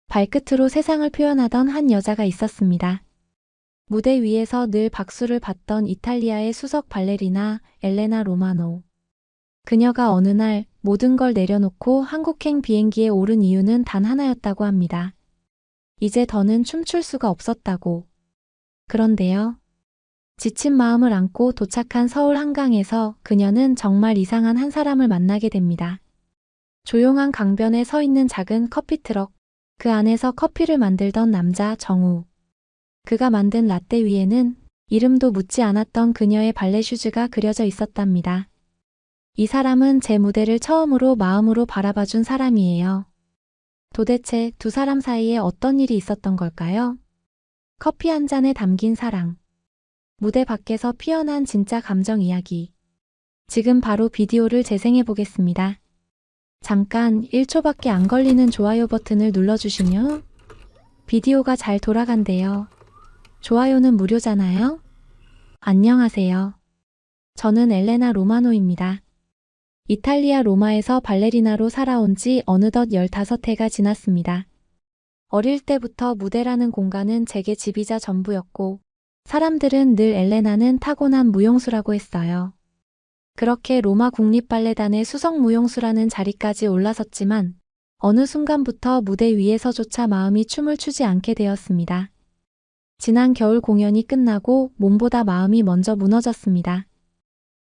발끝으로 세상을 표현하던 한 여자가 있었습니다. 무대 위에서 늘 박수를 받던 이탈리아의 수석 발레리나 엘레나 로마노. 그녀가 어느 날 모든 걸 내려놓고 한국행 비행기에 오른 이유는 단 하나였다고 합니다. 이제 더는 춤출 수가 없었다고. 그런데요. 지친 마음을 안고 도착한 서울 한강에서 그녀는 정말 이상한 한 사람을 만나게 됩니다. 조용한 강변에 서 있는 작은 커피트럭, 그 안에서 커피를 만들던 남자 정우. 그가 만든 라떼 위에는 이름도 묻지 않았던 그녀의 발레 슈즈가 그려져 있었답니다. 이 사람은 제 무대를 처음으로 마음으로 바라봐준 사람이에요. 도대체 두 사람 사이에 어떤 일이 있었던 걸까요? 커피 한 잔에 담긴 사랑. 무대 밖에서 피어난 진짜 감정 이야기. 지금 바로 비디오를 재생해 보겠습니다. 잠깐 1초밖에 안 걸리는 좋아요 버튼을 눌러주시면 비디오가 잘 돌아간대요. 좋아요는 무료잖아요? 안녕하세요. 저는 엘레나 로마노입니다. 이탈리아 로마에서 발레리나로 살아온 지 어느덧 15해가 지났습니다. 어릴 때부터 무대라는 공간은 제게 집이자 전부였고 사람들은 늘 엘레나는 타고난 무용수라고 했어요. 그렇게 로마 국립발레단의 수석 무용수라는 자리까지 올라섰지만 어느 순간부터 무대 위에서조차 마음이 춤을 추지 않게 되었습니다. 지난 겨울 공연이 끝나고 몸보다 마음이 먼저 무너졌습니다.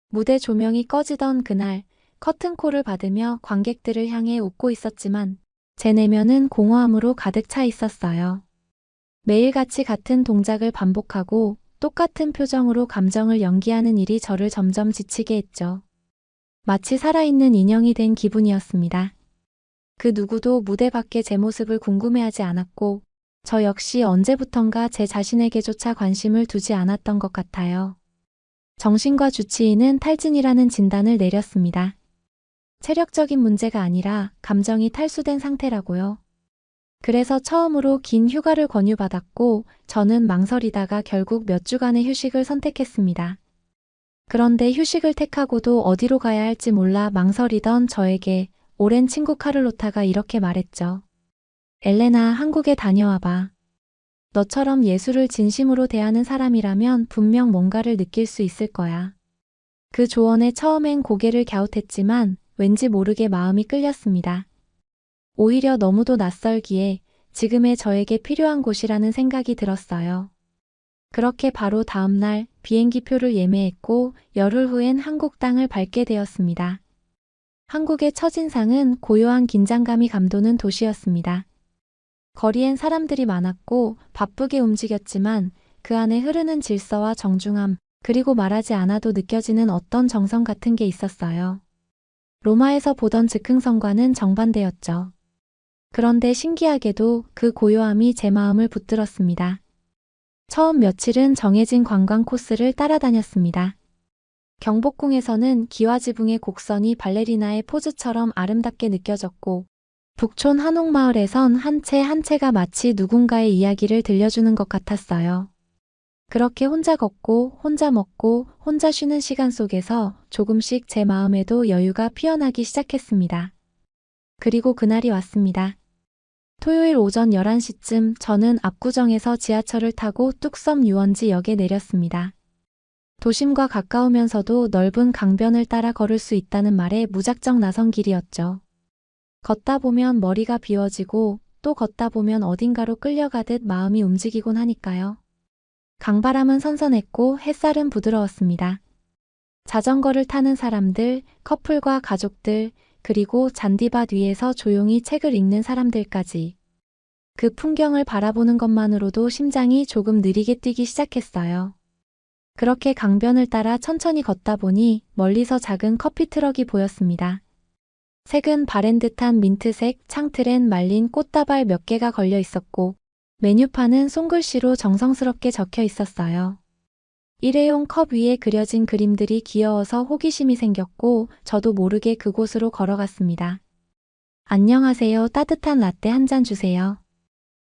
무대 조명이 꺼지던 그날 커튼콜을 받으며 관객들을 향해 웃고 있었지만 제 내면은 공허함으로 가득 차 있었어요. 매일같이 같은 동작을 반복하고 똑같은 표정으로 감정을 연기하는 일이 저를 점점 지치게 했죠. 마치 살아있는 인형이 된 기분이었습니다. 그 누구도 무대 밖의 제 모습을 궁금해하지 않았고 저 역시 언제부턴가 제 자신에게조차 관심을 두지 않았던 것 같아요. 정신과 주치의는 탈진이라는 진단을 내렸습니다. 체력적인 문제가 아니라 감정이 탈수된 상태라고요. 그래서 처음으로 긴 휴가를 권유받았고 저는 망설이다가 결국 몇 주간의 휴식을 선택했습니다. 그런데 휴식을 택하고도 어디로 가야 할지 몰라 망설이던 저에게 오랜 친구 카를로타가 이렇게 말했죠. 엘레나, 한국에 다녀와봐. 너처럼 예술을 진심으로 대하는 사람이라면 분명 뭔가를 느낄 수 있을 거야. 그 조언에 처음엔 고개를 갸웃했지만 왠지 모르게 마음이 끌렸습니다. 오히려 너무도 낯설기에 지금의 저에게 필요한 곳이라는 생각이 들었어요. 그렇게 바로 다음 날 비행기 표를 예매했고 열흘 후엔 한국 땅을 밟게 되었습니다. 한국의 첫인상은 고요한 긴장감이 감도는 도시였습니다. 거리엔 사람들이 많았고 바쁘게 움직였지만 그 안에 흐르는 질서와 정중함, 그리고 말하지 않아도 느껴지는 어떤 정성 같은 게 있었어요. 로마에서 보던 즉흥성과는 정반대였죠. 그런데 신기하게도 그 고요함이 제 마음을 붙들었습니다. 처음 며칠은 정해진 관광 코스를 따라다녔습니다. 경복궁에서는 기와지붕의 곡선이 발레리나의 포즈처럼 아름답게 느껴졌고 북촌 한옥마을에선 한 채 한 채가 마치 누군가의 이야기를 들려주는 것 같았어요. 그렇게 혼자 걷고 혼자 먹고 혼자 쉬는 시간 속에서 조금씩 제 마음에도 여유가 피어나기 시작했습니다. 그리고 그날이 왔습니다. 토요일 오전 11시쯤 저는 압구정에서 지하철을 타고 뚝섬 유원지 역에 내렸습니다. 도심과 가까우면서도 넓은 강변을 따라 걸을 수 있다는 말에 무작정 나선 길이었죠. 걷다 보면 머리가 비워지고 또 걷다 보면 어딘가로 끌려가듯 마음이 움직이곤 하니까요. 강바람은 선선했고 햇살은 부드러웠습니다. 자전거를 타는 사람들, 커플과 가족들, 그리고 잔디밭 위에서 조용히 책을 읽는 사람들까지. 그 풍경을 바라보는 것만으로도 심장이 조금 느리게 뛰기 시작했어요. 그렇게 강변을 따라 천천히 걷다 보니 멀리서 작은 커피 트럭이 보였습니다. 색은 바랜 듯한 민트색 창틀엔 말린 꽃다발 몇 개가 걸려 있었고 메뉴판은 손글씨로 정성스럽게 적혀 있었어요. 일회용 컵 위에 그려진 그림들이 귀여워서 호기심이 생겼고 저도 모르게 그곳으로 걸어갔습니다. 안녕하세요. 따뜻한 라떼 한 잔 주세요.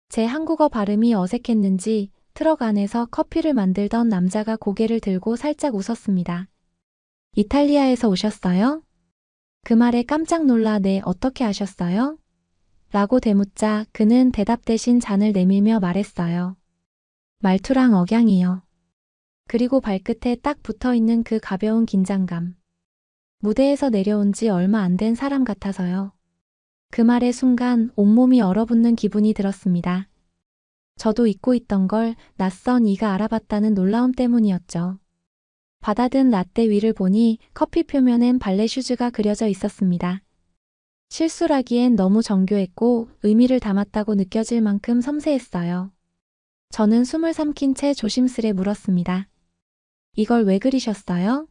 제 한국어 발음이 어색했는지 트럭 안에서 커피를 만들던 남자가 고개를 들고 살짝 웃었습니다. 이탈리아에서 오셨어요? 그 말에 깜짝 놀라 네, 어떻게 아셨어요? 라고 되묻자 그는 대답 대신 잔을 내밀며 말했어요. 말투랑 억양이요. 그리고 발끝에 딱 붙어있는 그 가벼운 긴장감. 무대에서 내려온 지 얼마 안 된 사람 같아서요. 그 말의 순간 온몸이 얼어붙는 기분이 들었습니다. 저도 잊고 있던 걸 낯선 이가 알아봤다는 놀라움 때문이었죠. 받아든 라떼 위를 보니 커피 표면엔 발레 슈즈가 그려져 있었습니다. 실수라기엔 너무 정교했고 의미를 담았다고 느껴질 만큼 섬세했어요. 저는 숨을 삼킨 채 조심스레 물었습니다. 이걸 왜 그리셨어요?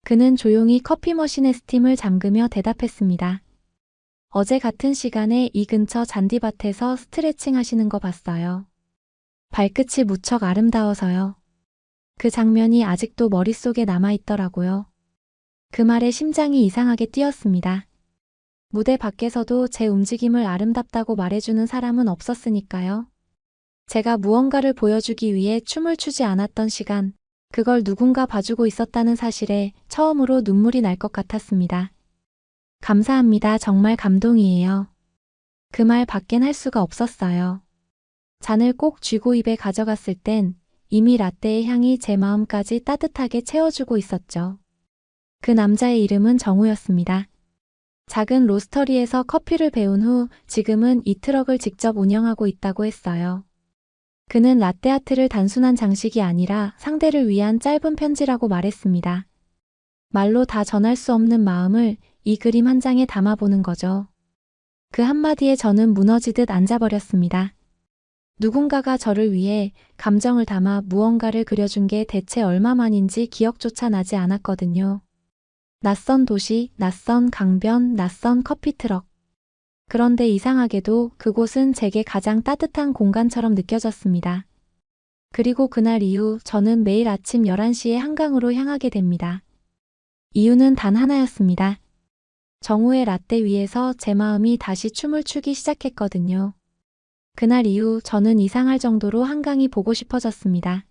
그는 조용히 커피 머신의 스팀을 잠그며 대답했습니다. 어제 같은 시간에 이 근처 잔디밭에서 스트레칭 하시는 거 봤어요. 발끝이 무척 아름다워서요. 그 장면이 아직도 머릿속에 남아있더라고요. 그 말에 심장이 이상하게 뛰었습니다. 무대 밖에서도 제 움직임을 아름답다고 말해주는 사람은 없었으니까요. 제가 무언가를 보여주기 위해 춤을 추지 않았던 시간, 그걸 누군가 봐주고 있었다는 사실에 처음으로 눈물이 날 것 같았습니다. 감사합니다. 정말 감동이에요. 그 말 밖엔 할 수가 없었어요. 잔을 꼭 쥐고 입에 가져갔을 땐 이미 라떼의 향이 제 마음까지 따뜻하게 채워주고 있었죠. 그 남자의 이름은 정우였습니다. 작은 로스터리에서 커피를 배운 후 지금은 이 트럭을 직접 운영하고 있다고 했어요. 그는 라떼아트를 단순한 장식이 아니라 상대를 위한 짧은 편지라고 말했습니다. 말로 다 전할 수 없는 마음을 이 그림 한 장에 담아보는 거죠. 그 한마디에 저는 무너지듯 앉아버렸습니다. 누군가가 저를 위해 감정을 담아 무언가를 그려준 게 대체 얼마만인지 기억조차 나지 않았거든요. 낯선 도시, 낯선 강변, 낯선 커피트럭. 그런데 이상하게도 그곳은 제게 가장 따뜻한 공간처럼 느껴졌습니다. 그리고 그날 이후 저는 매일 아침 11시에 한강으로 향하게 됩니다. 이유는 단 하나였습니다. 정우의 라떼 위에서 제 마음이 다시 춤을 추기 시작했거든요. 그날 이후 저는 이상할 정도로 한강이 보고 싶어졌습니다.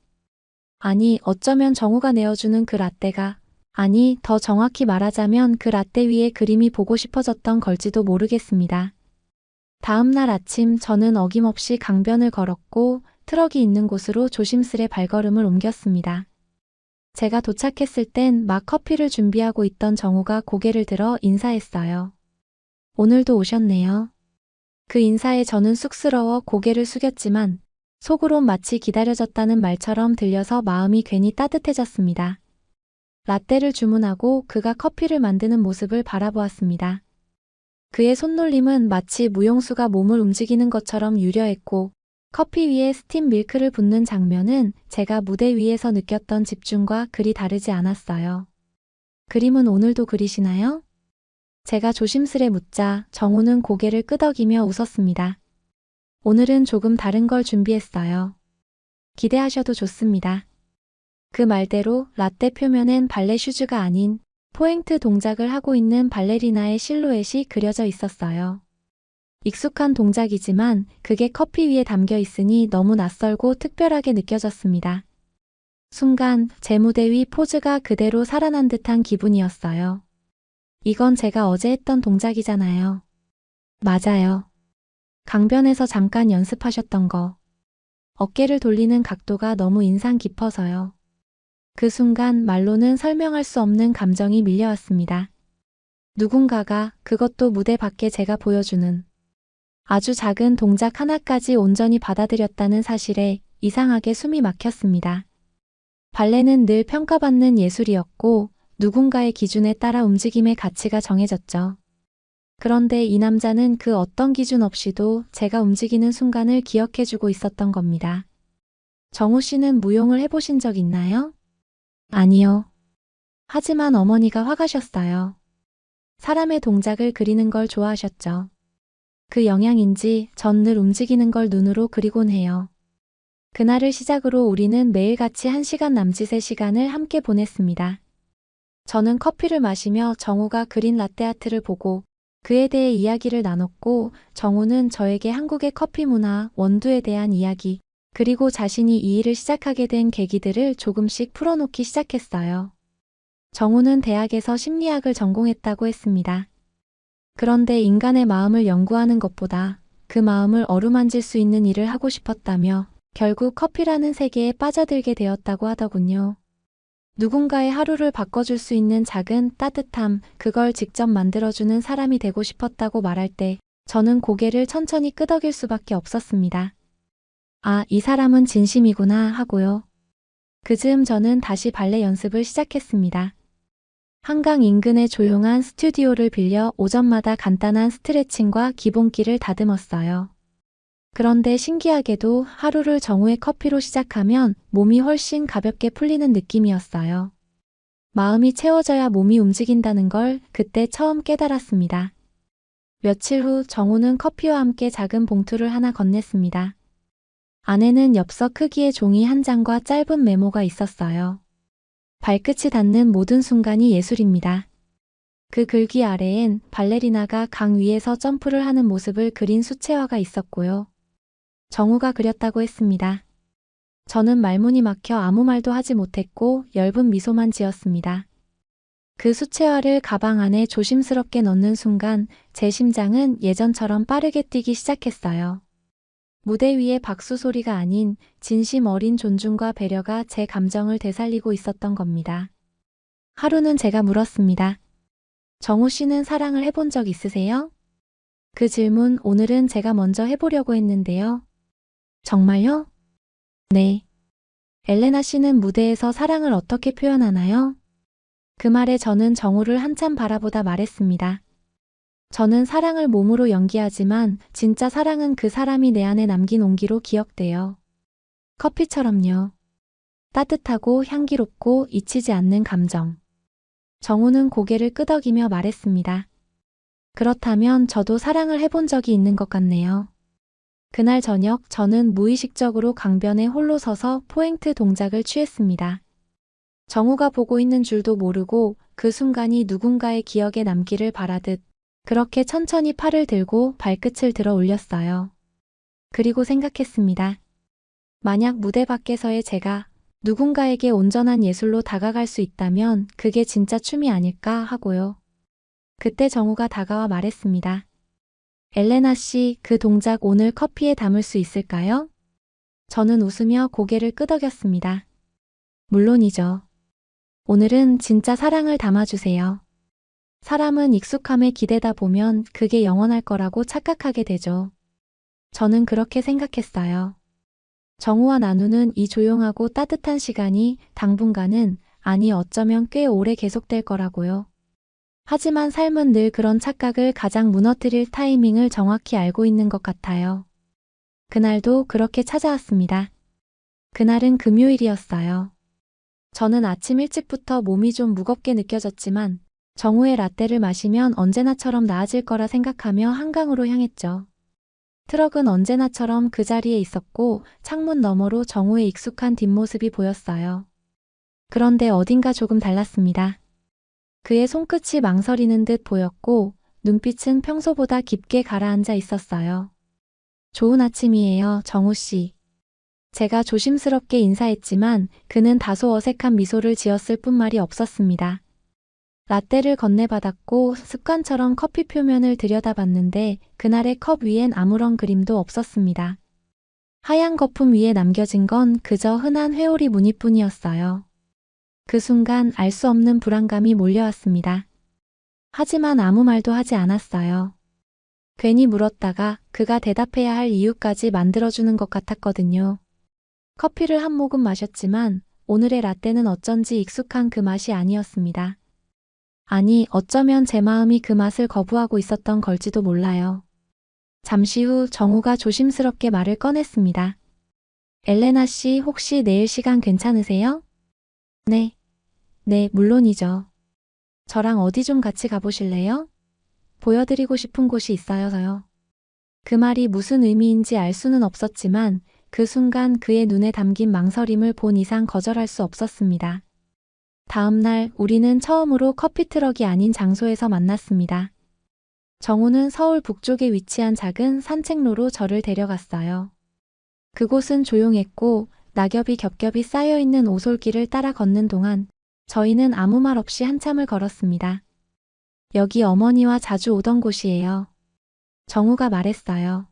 아니, 어쩌면 정우가 내어주는 그 라떼가, 아니, 더 정확히 말하자면 그 라떼 위에 그림이 보고 싶어졌던 걸지도 모르겠습니다. 다음 날 아침 저는 어김없이 강변을 걸었고 트럭이 있는 곳으로 조심스레 발걸음을 옮겼습니다. 제가 도착했을 땐 막 커피를 준비하고 있던 정우가 고개를 들어 인사했어요. 오늘도 오셨네요. 그 인사에 저는 쑥스러워 고개를 숙였지만 속으론 마치 기다려졌다는 말처럼 들려서 마음이 괜히 따뜻해졌습니다. 라떼를 주문하고 그가 커피를 만드는 모습을 바라보았습니다. 그의 손놀림은 마치 무용수가 몸을 움직이는 것처럼 유려했고 커피 위에 스팀 밀크를 붓는 장면은 제가 무대 위에서 느꼈던 집중과 그리 다르지 않았어요. 그림은 오늘도 그리시나요? 제가 조심스레 묻자 정우는 고개를 끄덕이며 웃었습니다. 오늘은 조금 다른 걸 준비했어요. 기대하셔도 좋습니다. 그 말대로 라떼 표면엔 발레 슈즈가 아닌 포행트 동작을 하고 있는 발레리나의 실루엣이 그려져 있었어요. 익숙한 동작이지만 그게 커피 위에 담겨 있으니 너무 낯설고 특별하게 느껴졌습니다. 순간 제 무대 위 포즈가 그대로 살아난 듯한 기분이었어요. 이건 제가 어제 했던 동작이잖아요. 맞아요. 강변에서 잠깐 연습하셨던 거. 어깨를 돌리는 각도가 너무 인상 깊어서요. 그 순간 말로는 설명할 수 없는 감정이 밀려왔습니다. 누군가가, 그것도 무대 밖에 제가 보여주는 아주 작은 동작 하나까지 온전히 받아들였다는 사실에 이상하게 숨이 막혔습니다. 발레는 늘 평가받는 예술이었고 누군가의 기준에 따라 움직임의 가치가 정해졌죠. 그런데 이 남자는 그 어떤 기준 없이도 제가 움직이는 순간을 기억해주고 있었던 겁니다. 정우 씨는 무용을 해보신 적 있나요? 아니요. 하지만 어머니가 화가셨어요. 사람의 동작을 그리는 걸 좋아하셨죠. 그 영향인지 전 늘 움직이는 걸 눈으로 그리곤 해요. 그날을 시작으로 우리는 매일같이 1시간 남짓의 시간을 함께 보냈습니다. 저는 커피를 마시며 정우가 그린 라떼아트를 보고 그에 대해 이야기를 나눴고 정우는 저에게 한국의 커피 문화, 원두에 대한 이야기, 그리고 자신이 이 일을 시작하게 된 계기들을 조금씩 풀어놓기 시작했어요. 정우는 대학에서 심리학을 전공했다고 했습니다. 그런데 인간의 마음을 연구하는 것보다 그 마음을 어루만질 수 있는 일을 하고 싶었다며 결국 커피라는 세계에 빠져들게 되었다고 하더군요. 누군가의 하루를 바꿔줄 수 있는 작은 따뜻함, 그걸 직접 만들어주는 사람이 되고 싶었다고 말할 때 저는 고개를 천천히 끄덕일 수밖에 없었습니다. 아, 이 사람은 진심이구나 하고요. 그 즈음 저는 다시 발레 연습을 시작했습니다. 한강 인근의 조용한 스튜디오를 빌려 오전마다 간단한 스트레칭과 기본기를 다듬었어요. 그런데 신기하게도 하루를 정오의 커피로 시작하면 몸이 훨씬 가볍게 풀리는 느낌이었어요. 마음이 채워져야 몸이 움직인다는 걸 그때 처음 깨달았습니다. 며칠 후 정우는 커피와 함께 작은 봉투를 하나 건넸습니다. 안에는 엽서 크기의 종이 한 장과 짧은 메모가 있었어요. 발끝이 닿는 모든 순간이 예술입니다. 그 글귀 아래엔 발레리나가 강 위에서 점프를 하는 모습을 그린 수채화가 있었고요. 정우가 그렸다고 했습니다. 저는 말문이 막혀 아무 말도 하지 못했고 엷은 미소만 지었습니다. 그 수채화를 가방 안에 조심스럽게 넣는 순간 제 심장은 예전처럼 빠르게 뛰기 시작했어요. 무대 위의 박수 소리가 아닌 진심 어린 존중과 배려가 제 감정을 되살리고 있었던 겁니다. 하루는 제가 물었습니다. 정우 씨는 사랑을 해본 적 있으세요? 그 질문 오늘은 제가 먼저 해보려고 했는데요. 정말요? 네. 엘레나 씨는 무대에서 사랑을 어떻게 표현하나요? 그 말에 저는 정우를 한참 바라보다 말했습니다. 저는 사랑을 몸으로 연기하지만 진짜 사랑은 그 사람이 내 안에 남긴 온기로 기억돼요. 커피처럼요. 따뜻하고 향기롭고 잊히지 않는 감정. 정우는 고개를 끄덕이며 말했습니다. 그렇다면 저도 사랑을 해본 적이 있는 것 같네요. 그날 저녁 저는 무의식적으로 강변에 홀로 서서 포인트 동작을 취했습니다. 정우가 보고 있는 줄도 모르고 그 순간이 누군가의 기억에 남기를 바라듯 그렇게 천천히 팔을 들고 발끝을 들어 올렸어요. 그리고 생각했습니다. 만약 무대 밖에서의 제가 누군가에게 온전한 예술로 다가갈 수 있다면 그게 진짜 춤이 아닐까 하고요. 그때 정우가 다가와 말했습니다. 엘레나 씨, 그 동작 오늘 커피에 담을 수 있을까요? 저는 웃으며 고개를 끄덕였습니다. 물론이죠. 오늘은 진짜 사랑을 담아주세요. 사람은 익숙함에 기대다 보면 그게 영원할 거라고 착각하게 되죠. 저는 그렇게 생각했어요. 정우와 나누는 이 조용하고 따뜻한 시간이 당분간은, 아니 어쩌면 꽤 오래 계속될 거라고요. 하지만 삶은 늘 그런 착각을 가장 무너뜨릴 타이밍을 정확히 알고 있는 것 같아요. 그날도 그렇게 찾아왔습니다. 그날은 금요일이었어요. 저는 아침 일찍부터 몸이 좀 무겁게 느껴졌지만 정우의 라떼를 마시면 언제나처럼 나아질 거라 생각하며 한강으로 향했죠. 트럭은 언제나처럼 그 자리에 있었고 창문 너머로 정우의 익숙한 뒷모습이 보였어요. 그런데 어딘가 조금 달랐습니다. 그의 손끝이 망설이는 듯 보였고 눈빛은 평소보다 깊게 가라앉아 있었어요. 좋은 아침이에요, 정우 씨. 제가 조심스럽게 인사했지만 그는 다소 어색한 미소를 지었을 뿐 말이 없었습니다. 라떼를 건네받았고 습관처럼 커피 표면을 들여다봤는데 그날의 컵 위엔 아무런 그림도 없었습니다. 하얀 거품 위에 남겨진 건 그저 흔한 회오리 무늬뿐이었어요. 그 순간 알 수 없는 불안감이 몰려왔습니다. 하지만 아무 말도 하지 않았어요. 괜히 물었다가 그가 대답해야 할 이유까지 만들어주는 것 같았거든요. 커피를 한 모금 마셨지만 오늘의 라떼는 어쩐지 익숙한 그 맛이 아니었습니다. 아니, 어쩌면 제 마음이 그 맛을 거부하고 있었던 걸지도 몰라요. 잠시 후 정우가 조심스럽게 말을 꺼냈습니다. 엘레나 씨, 혹시 내일 시간 괜찮으세요? 네. 네, 물론이죠. 저랑 어디 좀 같이 가보실래요? 보여드리고 싶은 곳이 있어서요. 그 말이 무슨 의미인지 알 수는 없었지만 그 순간 그의 눈에 담긴 망설임을 본 이상 거절할 수 없었습니다. 다음 날 우리는 처음으로 커피트럭이 아닌 장소에서 만났습니다. 정우는 서울 북쪽에 위치한 작은 산책로로 저를 데려갔어요. 그곳은 조용했고 낙엽이 겹겹이 쌓여있는 오솔길을 따라 걷는 동안 저희는 아무 말 없이 한참을 걸었습니다. 여기 어머니와 자주 오던 곳이에요. 정우가 말했어요.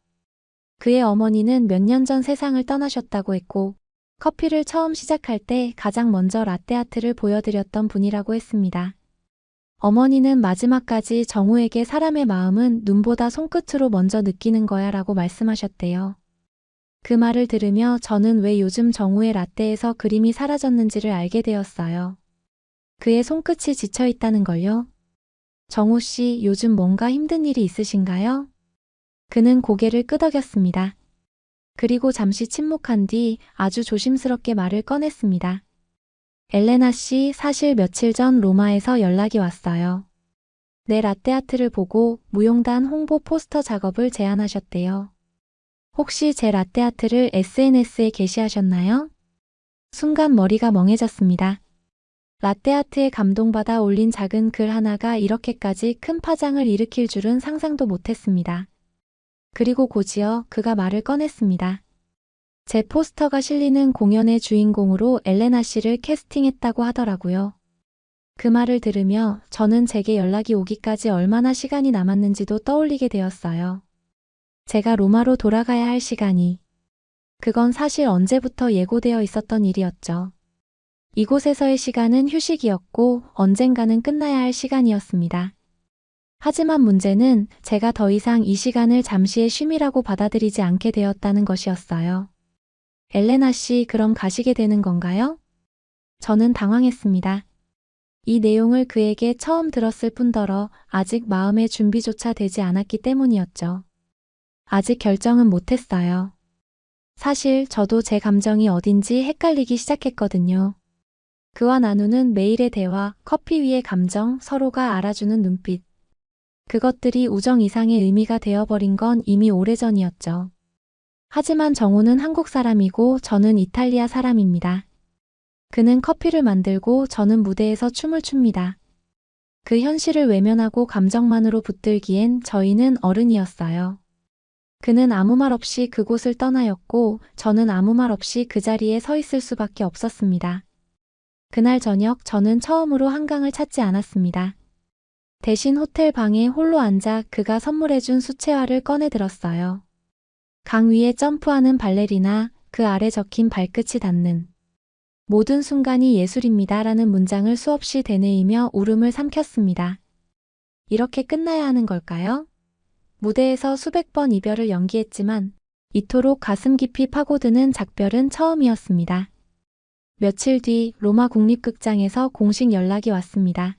그의 어머니는 몇 년 전 세상을 떠나셨다고 했고, 커피를 처음 시작할 때 가장 먼저 라떼아트를 보여드렸던 분이라고 했습니다. 어머니는 마지막까지 정우에게 사람의 마음은 눈보다 손끝으로 먼저 느끼는 거야 라고 말씀하셨대요. 그 말을 들으며 저는 왜 요즘 정우의 라떼에서 그림이 사라졌는지를 알게 되었어요. 그의 손끝이 지쳐 있다는 걸요. 정우 씨, 요즘 뭔가 힘든 일이 있으신가요? 그는 고개를 끄덕였습니다. 그리고 잠시 침묵한 뒤 아주 조심스럽게 말을 꺼냈습니다. 엘레나 씨, 사실 며칠 전 로마에서 연락이 왔어요. 내 라떼아트를 보고 무용단 홍보 포스터 작업을 제안하셨대요. 혹시 제 라떼아트를 SNS에 게시하셨나요? 순간 머리가 멍해졌습니다. 라떼아트에 감동받아 올린 작은 글 하나가 이렇게까지 큰 파장을 일으킬 줄은 상상도 못했습니다. 그리고 곧이어 그가 말을 꺼냈습니다. 제 포스터가 실리는 공연의 주인공으로 엘레나 씨를 캐스팅했다고 하더라고요. 그 말을 들으며 저는 제게 연락이 오기까지 얼마나 시간이 남았는지도 떠올리게 되었어요. 제가 로마로 돌아가야 할 시간이. 그건 사실 언제부터 예고되어 있었던 일이었죠. 이곳에서의 시간은 휴식이었고 언젠가는 끝나야 할 시간이었습니다. 하지만 문제는 제가 더 이상 이 시간을 잠시의 쉼이라고 받아들이지 않게 되었다는 것이었어요. 엘레나 씨, 그럼 가시게 되는 건가요? 저는 당황했습니다. 이 내용을 그에게 처음 들었을 뿐더러 아직 마음의 준비조차 되지 않았기 때문이었죠. 아직 결정은 못했어요. 사실 저도 제 감정이 어딘지 헷갈리기 시작했거든요. 그와 나누는 매일의 대화, 커피 위의 감정, 서로가 알아주는 눈빛. 그것들이 우정 이상의 의미가 되어버린 건 이미 오래전이었죠. 하지만 정우는 한국 사람이고 저는 이탈리아 사람입니다. 그는 커피를 만들고 저는 무대에서 춤을 춥니다. 그 현실을 외면하고 감정만으로 붙들기엔 저희는 어른이었어요. 그는 아무 말 없이 그곳을 떠나였고 저는 아무 말 없이 그 자리에 서 있을 수밖에 없었습니다. 그날 저녁 저는 처음으로 한강을 찾지 않았습니다. 대신 호텔 방에 홀로 앉아 그가 선물해준 수채화를 꺼내 들었어요. 강 위에 점프하는 발레리나, 그 아래 적힌 발끝이 닿는 모든 순간이 예술입니다 라는 문장을 수없이 되뇌이며 울음을 삼켰습니다. 이렇게 끝나야 하는 걸까요? 무대에서 수백 번 이별을 연기했지만 이토록 가슴 깊이 파고드는 작별은 처음이었습니다. 며칠 뒤 로마 국립극장에서 공식 연락이 왔습니다.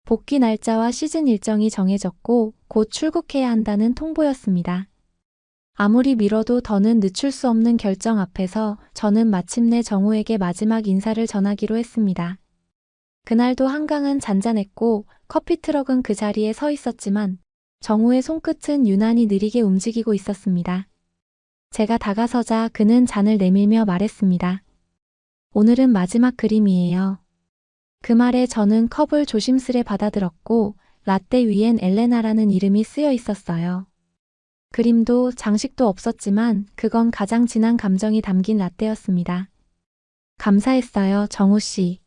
복귀 날짜와 시즌 일정이 정해졌고 곧 출국해야 한다는 통보였습니다. 아무리 미뤄도 더는 늦출 수 없는 결정 앞에서 저는 마침내 정우에게 마지막 인사를 전하기로 했습니다. 그날도 한강은 잔잔했고 커피 트럭은 그 자리에 서 있었지만 정우의 손끝은 유난히 느리게 움직이고 있었습니다. 제가 다가서자 그는 잔을 내밀며 말했습니다. 오늘은 마지막 그림이에요. 그 말에 저는 컵을 조심스레 받아들었고 라떼 위엔 엘레나라는 이름이 쓰여 있었어요. 그림도 장식도 없었지만 그건 가장 진한 감정이 담긴 라떼였습니다. 감사했어요, 정우 씨.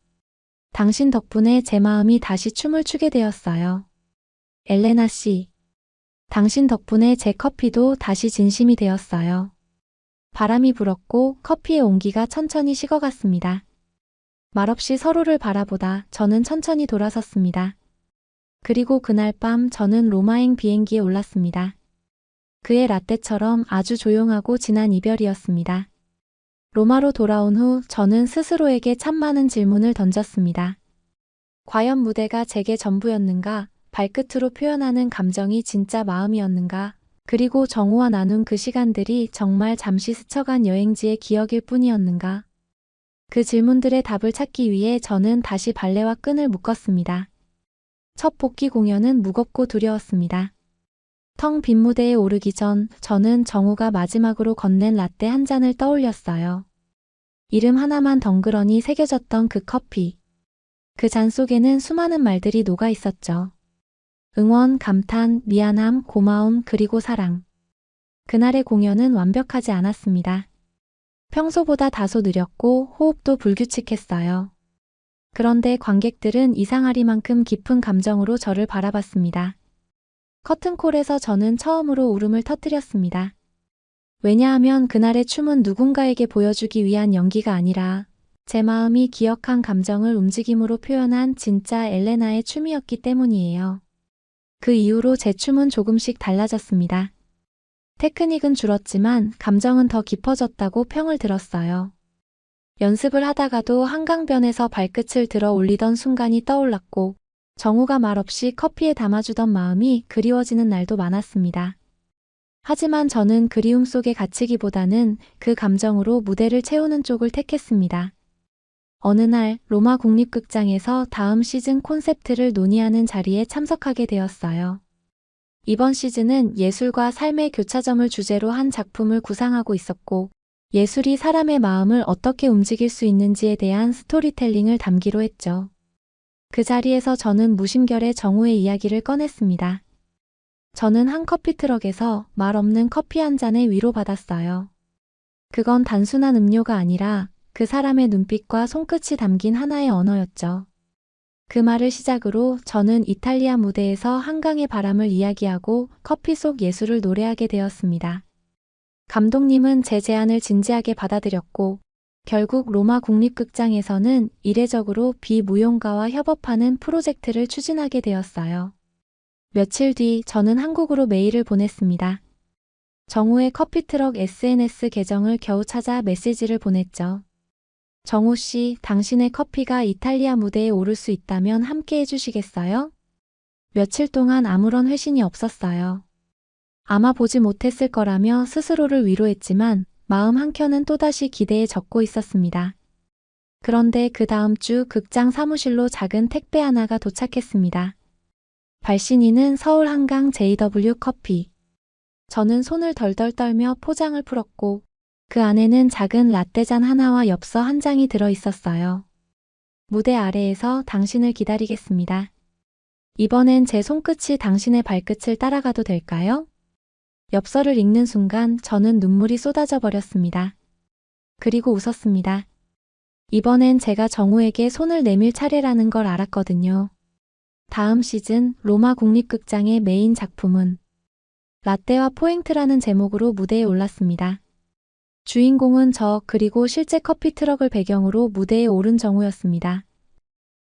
당신 덕분에 제 마음이 다시 춤을 추게 되었어요. 엘레나 씨. 당신 덕분에 제 커피도 다시 진심이 되었어요. 바람이 불었고 커피의 온기가 천천히 식어갔습니다. 말없이 서로를 바라보다 저는 천천히 돌아섰습니다. 그리고 그날 밤 저는 로마행 비행기에 올랐습니다. 그의 라떼처럼 아주 조용하고 진한 이별이었습니다. 로마로 돌아온 후 저는 스스로에게 참 많은 질문을 던졌습니다. 과연 무대가 제게 전부였는가? 발끝으로 표현하는 감정이 진짜 마음이었는가? 그리고 정우와 나눈 그 시간들이 정말 잠시 스쳐간 여행지의 기억일 뿐이었는가? 그 질문들의 답을 찾기 위해 저는 다시 발레와 끈을 묶었습니다. 첫 복귀 공연은 무겁고 두려웠습니다. 텅 빈 무대에 오르기 전 저는 정우가 마지막으로 건넨 라떼 한 잔을 떠올렸어요. 이름 하나만 덩그러니 새겨졌던 그 커피. 그 잔 속에는 수많은 말들이 녹아 있었죠. 응원, 감탄, 미안함, 고마움, 그리고 사랑. 그날의 공연은 완벽하지 않았습니다. 평소보다 다소 느렸고 호흡도 불규칙했어요. 그런데 관객들은 이상하리만큼 깊은 감정으로 저를 바라봤습니다. 커튼콜에서 저는 처음으로 울음을 터뜨렸습니다. 왜냐하면 그날의 춤은 누군가에게 보여주기 위한 연기가 아니라 제 마음이 기억한 감정을 움직임으로 표현한 진짜 엘레나의 춤이었기 때문이에요. 그 이후로 제 춤은 조금씩 달라졌습니다. 테크닉은 줄었지만 감정은 더 깊어졌다고 평을 들었어요. 연습을 하다가도 한강변에서 발끝을 들어 올리던 순간이 떠올랐고 정우가 말없이 커피에 담아주던 마음이 그리워지는 날도 많았습니다. 하지만 저는 그리움 속에 갇히기보다는 그 감정으로 무대를 채우는 쪽을 택했습니다. 어느 날 로마 국립극장에서 다음 시즌 콘셉트를 논의하는 자리에 참석하게 되었어요. 이번 시즌은 예술과 삶의 교차점을 주제로 한 작품을 구상하고 있었고 예술이 사람의 마음을 어떻게 움직일 수 있는지에 대한 스토리텔링을 담기로 했죠. 그 자리에서 저는 무심결에 정우의 이야기를 꺼냈습니다. 저는 한 커피트럭에서 말 없는 커피 한 잔에 위로받았어요. 그건 단순한 음료가 아니라 그 사람의 눈빛과 손끝이 담긴 하나의 언어였죠. 그 말을 시작으로 저는 이탈리아 무대에서 한강의 바람을 이야기하고 커피 속 예술을 노래하게 되었습니다. 감독님은 제 제안을 진지하게 받아들였고 결국 로마 국립극장에서는 이례적으로 비무용가와 협업하는 프로젝트를 추진하게 되었어요. 며칠 뒤 저는 한국으로 메일을 보냈습니다. 정우의 커피트럭 SNS 계정을 겨우 찾아 메시지를 보냈죠. 정우 씨, 당신의 커피가 이탈리아 무대에 오를 수 있다면 함께 해주시겠어요? 며칠 동안 아무런 회신이 없었어요. 아마 보지 못했을 거라며 스스로를 위로했지만 마음 한켠은 또다시 기대에 젖고 있었습니다. 그런데 그 다음 주 극장 사무실로 작은 택배 하나가 도착했습니다. 발신인은 서울 한강 JW 커피. 저는 손을 덜덜 떨며 포장을 풀었고 그 안에는 작은 라떼잔 하나와 엽서 한 장이 들어 있었어요. 무대 아래에서 당신을 기다리겠습니다. 이번엔 제 손끝이 당신의 발끝을 따라가도 될까요? 엽서를 읽는 순간 저는 눈물이 쏟아져 버렸습니다. 그리고 웃었습니다. 이번엔 제가 정우에게 손을 내밀 차례라는 걸 알았거든요. 다음 시즌 로마 국립극장의 메인 작품은 라떼와 포행트라는 제목으로 무대에 올랐습니다. 주인공은 저 그리고 실제 커피 트럭을 배경으로 무대에 오른 정우였습니다.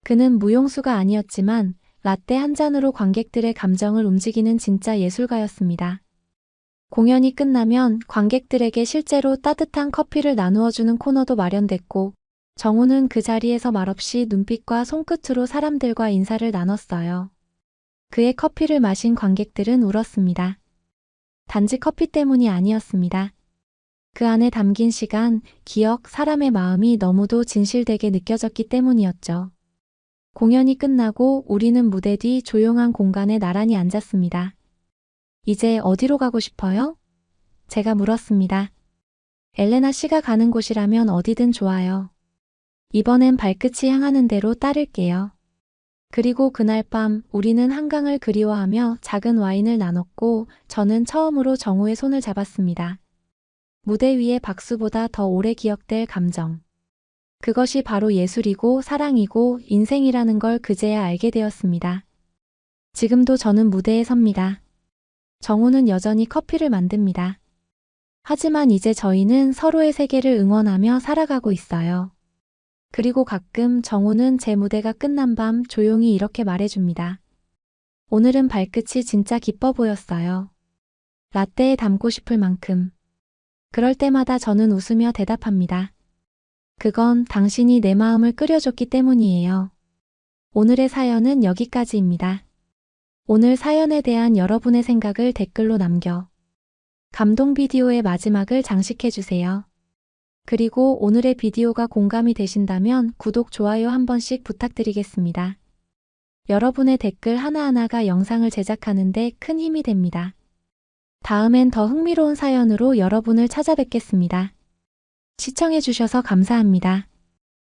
그는 무용수가 아니었지만 라떼 한 잔으로 관객들의 감정을 움직이는 진짜 예술가였습니다. 공연이 끝나면 관객들에게 실제로 따뜻한 커피를 나누어주는 코너도 마련됐고 정우는 그 자리에서 말없이 눈빛과 손끝으로 사람들과 인사를 나눴어요. 그의 커피를 마신 관객들은 울었습니다. 단지 커피 때문이 아니었습니다. 그 안에 담긴 시간, 기억, 사람의 마음이 너무도 진실되게 느껴졌기 때문이었죠. 공연이 끝나고 우리는 무대 뒤 조용한 공간에 나란히 앉았습니다. 이제 어디로 가고 싶어요? 제가 물었습니다. 엘레나 씨가 가는 곳이라면 어디든 좋아요. 이번엔 발끝이 향하는 대로 따를게요. 그리고 그날 밤 우리는 한강을 그리워하며 작은 와인을 나눴고 저는 처음으로 정우의 손을 잡았습니다. 무대 위의 박수보다 더 오래 기억될 감정. 그것이 바로 예술이고 사랑이고 인생이라는 걸 그제야 알게 되었습니다. 지금도 저는 무대에 섭니다. 정우는 여전히 커피를 만듭니다. 하지만 이제 저희는 서로의 세계를 응원하며 살아가고 있어요. 그리고 가끔 정우는 제 무대가 끝난 밤 조용히 이렇게 말해줍니다. 오늘은 발끝이 진짜 기뻐 보였어요. 라떼에 담고 싶을 만큼. 그럴 때마다 저는 웃으며 대답합니다. 그건 당신이 내 마음을 끓여줬기 때문이에요. 오늘의 사연은 여기까지입니다. 오늘 사연에 대한 여러분의 생각을 댓글로 남겨 감동 비디오의 마지막을 장식해주세요. 그리고 오늘의 비디오가 공감이 되신다면 구독, 좋아요 한 번씩 부탁드리겠습니다. 여러분의 댓글 하나하나가 영상을 제작하는 데 큰 힘이 됩니다. 다음엔 더 흥미로운 사연으로 여러분을 찾아뵙겠습니다. 시청해주셔서 감사합니다.